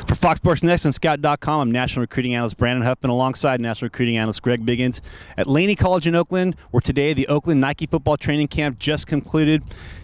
For Fox Sports Next and Scout.com, I'm National Recruiting Analyst Brandon Huffman alongside National Recruiting Analyst Greg Biggins at Laney College in Oakland, where today the Oakland Nike football training camp just concluded.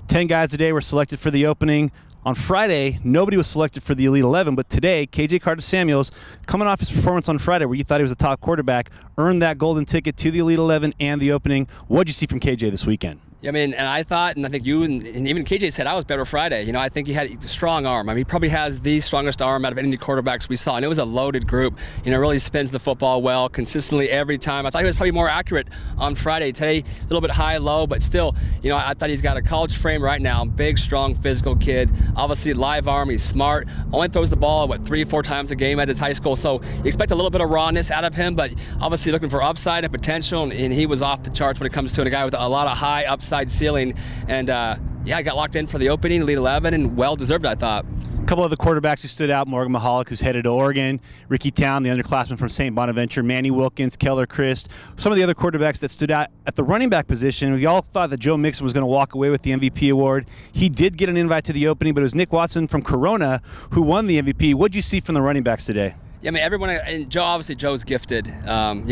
10 guys today were selected for the opening. On Friday, nobody was selected for the Elite 11, but today, KJ Carter-Samuels, coming off his performance on Friday where you thought he was a top quarterback, earned that golden ticket to the Elite 11 and the opening. What did you see from KJ this weekend? Yeah, I mean, and I thought, and I think you and even KJ said I was better Friday. You know, I think he had a strong arm. I mean, he probably has the strongest arm out of any quarterbacks we saw, and it was a loaded group. You know, really spins the football well, consistently every time. I thought he was probably more accurate on Friday. Today, a little bit high-low, but still, you know, I thought he's got a college frame right now. Big, strong, physical kid. Obviously, live arm. He's smart. Only throws the ball, 3 or 4 times a game at his high school. So you expect a little bit of rawness out of him, but obviously looking for upside and potential, and he was off the charts when it comes to a guy with a lot of high upside ceiling. And yeah, I got locked in for the opening, Elite 11, and well-deserved, I thought. A couple other quarterbacks who stood out: Morgan Mahalik, who's headed to Oregon; Ricky Town, the underclassman from St. Bonaventure; Manny Wilkins; Keller Christ. Some of the other quarterbacks that stood out at the running back position. We all thought that Joe Mixon was going to walk away with the MVP award. He did get an invite to the opening, but it was Nick Watson from Corona who won the MVP. What did you see from the running backs today? Yeah, I mean, everyone, and Joe, obviously Joe's gifted. You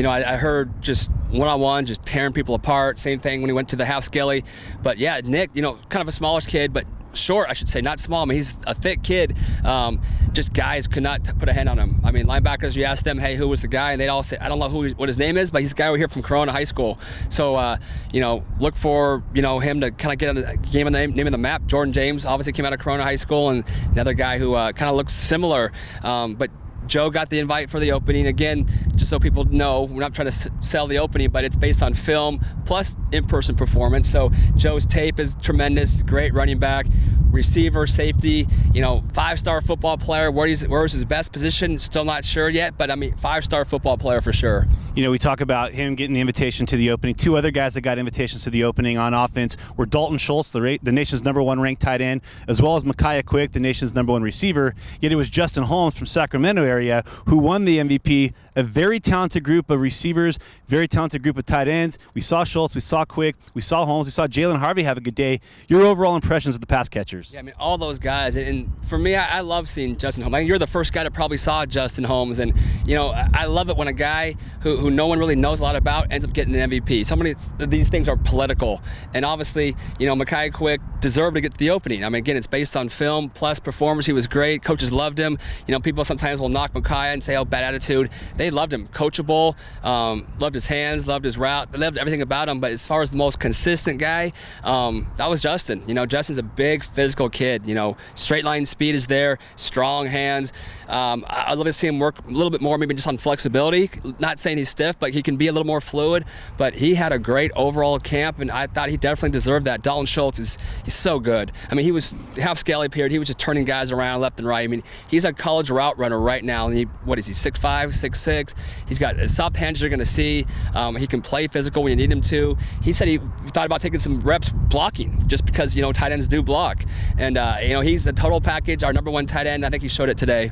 know, I heard just one-on-one, just tearing people apart. Same thing when he went to the half skelly. But yeah, Nick, you know, kind of a smallish kid, but short, I should say, not small. I mean, he's a thick kid. Just guys could not put a hand on him. I mean, linebackers, you ask them, hey, who was the guy? And they'd all say, I don't know what his name is, but he's a guy over here from Corona High School. So, you know, look for, you know, him to kind of get on the game of the name of the map. Jordan James obviously came out of Corona High School, and another guy who kind of looks similar. But Joe got the invite for the opening. Again, just so people know, we're not trying to sell the opening, but it's based on film plus in-person performance. So Joe's tape is tremendous, great running back, receiver, safety, you know, 5-star football player. Where's his best position? Still not sure yet, but I mean, 5-star football player for sure. You know, we talk about him getting the invitation to the opening. 2 other guys that got invitations to the opening on offense were Dalton Schultz, the nation's #1 ranked tight end, as well as Micaiah Quick, the nation's #1 receiver. Yet it was Justin Holmes from Sacramento area who won the MVP. A very talented group of receivers, very talented group of tight ends. We saw Schultz, we saw Quick, we saw Holmes, we saw Jalen Harvey have a good day. Your overall impressions of the pass catchers? Yeah, I mean, all those guys. And for me, I love seeing Justin Holmes. I mean, you're the first guy that probably saw Justin Holmes. And, you know, I love it when a guy who no one really knows a lot about ends up getting an MVP. So many of these things are political. And obviously, you know, Micaiah Quick deserved to get the opening. I mean, again, it's based on film plus performance. He was great. Coaches loved him. You know, people sometimes will knock Micaiah and say, oh, bad attitude. They loved him. Coachable, loved his hands, loved his route, they loved everything about him. But as far as the most consistent guy, that was Justin. You know, Justin's a big physical kid. You know, straight line speed is there, strong hands. I'd love to see him work a little bit more, maybe just on flexibility. Not saying he's stiff, but he can be a little more fluid. But he had a great overall camp, and I thought he definitely deserved that. Dalton Schultz he's so good. I mean, he was half scaly period. He was just turning guys around left and right. I mean, he's a college route runner right now. And what is he, 6'5", 6'6"? He's got soft hands you're going to see. He can play physical when you need him to. He said he thought about taking some reps blocking just because, you know, tight ends do block. And, you know, he's the total package, our #1 tight end. I think he showed it today.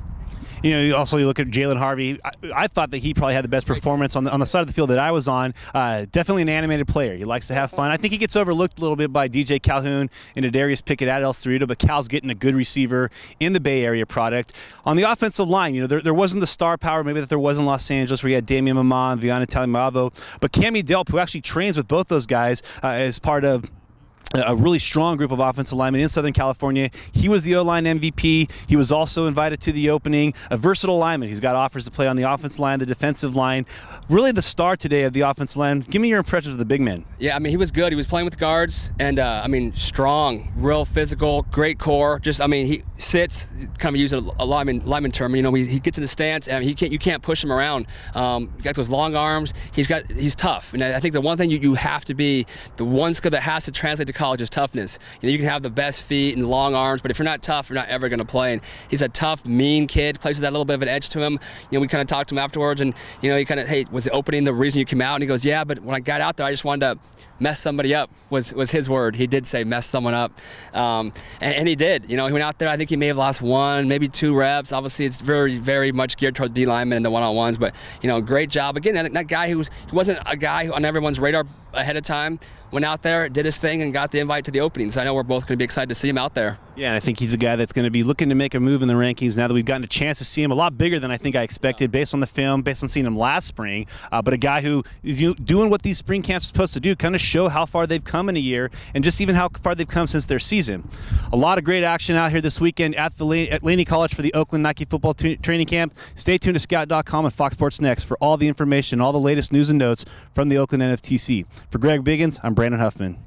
You know, you look at Jalen Harvey. I thought that he probably had the best performance on the side of the field that I was on. Definitely an animated player. He likes to have fun. I think he gets overlooked a little bit by DJ Calhoun and Adarius Pickett at El Cerrito, but Cal's getting a good receiver in the Bay Area product. On the offensive line, you know, there wasn't the star power maybe that there was in Los Angeles where you had Damian Mamman, Viana Talimavo, but Cami Delp, who actually trains with both those guys as part of a really strong group of offensive linemen in Southern California. He was the O-line MVP. He was also invited to the opening. A versatile lineman. He's got offers to play on the offensive line, the defensive line. Really the star today of the offensive line. Give me your impressions of the big men. Yeah, I mean, he was good. He was playing with guards, and I mean, strong, real physical, great core. Just, I mean, he sits, kind of using a lineman term. You know, he gets in the stance, and you can't push him around. He's got those long arms. He's tough, and I think the one thing you have to be, the one skill that has to translate to college is toughness. You know, you can have the best feet and long arms, but if you're not tough, you're not ever going to play. And he's a tough, mean kid, plays with that little bit of an edge to him. You know, we kind of talked to him afterwards, and, you know, he kind of, hey, was the opening the reason you came out? And he goes, yeah, but when I got out there, I just wanted to mess somebody up, was his word. He did say mess someone up, and he did. You know, he went out there, I think he may have lost 1, maybe 2 reps. Obviously, it's very, very much geared toward D linemen and the one-on-ones, but, you know, great job. Again, that guy he wasn't a guy on everyone's radar ahead of time, went out there, did his thing, and got the invite to the opening. So I know we're both going to be excited to see him out there. Yeah, and I think he's a guy that's going to be looking to make a move in the rankings now that we've gotten a chance to see him. A lot bigger than I think I expected based on the film, based on seeing him last spring. But a guy who is doing what these spring camps are supposed to do, kind of show how far they've come in a year and just even how far they've come since their season. A lot of great action out here this weekend at Laney College for the Oakland Nike football training camp. Stay tuned to Scout.com and Fox Sports Next for all the information, all the latest news and notes from the Oakland NFTC. For Greg Biggins, I'm Brandon Huffman.